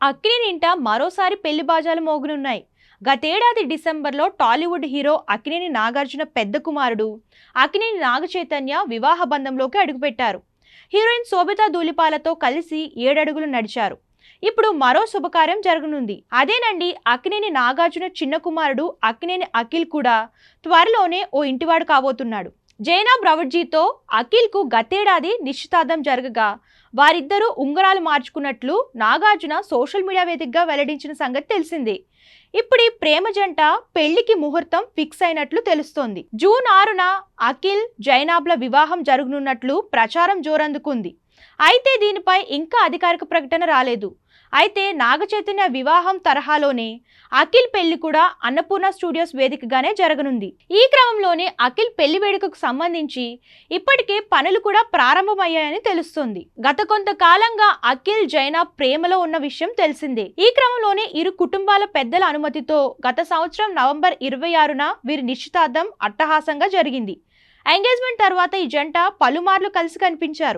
అక్కినేని ఇంట మరోసారి పెళ్లి బాజాలు మోగనున్నాయి. గతేడాది డిసెంబర్లో టాలీవుడ్ హీరో అక్కినేని నాగార్జున పెద్ద కుమారుడు అక్కినేని నాగ చైతన్య వివాహ బంధంలోకి అడుగుపెట్టారు. హీరోయిన్ శోభితా ధూళిపాలతో కలిసి 7 అడుగులు నడిచారు. ఇప్పుడు మరో శుభకార్యం జరగనుంది. అదేనండి, అక్కినేని నాగార్జున చిన్న కుమారుడు అక్కినేని అఖిల్ కూడా త్వరలోనే ఓ ఇంటివాడు కాబోతున్నాడు. జైనాబ్ రవడ్జీతో అఖిల్కు గతేడాది నిశ్చితార్థం జరగగా వారిద్దరూ ఉంగరాలు మార్చుకున్నట్లు నాగార్జున సోషల్ మీడియా వేదికగా వెల్లడించిన సంగతి తెలిసిందే. ఇప్పుడు ఈ ప్రేమ జంట పెళ్లికి ముహూర్తం ఫిక్స్ అయినట్లు తెలుస్తోంది. జూన్ 6న అఖిల్ జైనాబ్ల వివాహం జరగనున్నట్లు ప్రచారం జోరందుకుంది. అయితే దీనిపై ఇంకా అధికారిక ప్రకటన రాలేదు. అయితే నాగ చైతన్య వివాహం తరహాలోనే అఖిల్ పెళ్లి కూడా అన్నపూర్ణ స్టూడియోస్ వేదికగానే జరగనుంది. ఈ క్రమంలోనే అఖిల్ పెళ్లి వేడుకకు సంబంధించి ఇప్పటికే పనులు కూడా ప్రారంభమయ్యాయని తెలుస్తుంది. గత కొంతకాలంగా అఖిల్ జైనాబ్ ప్రేమలో ఉన్న విషయం తెలిసిందే. ఈ క్రమంలోనే ఇరు కుటుంబాల పెద్దల అనుమతితో గత సంవత్సరం నవంబర్ 26న వీరి నిశ్చితార్థం అట్టహాసంగా జరిగింది. ఎంగేజ్మెంట్ తర్వాత ఈ జంట పలుమార్లు కలిసి కనిపించారు.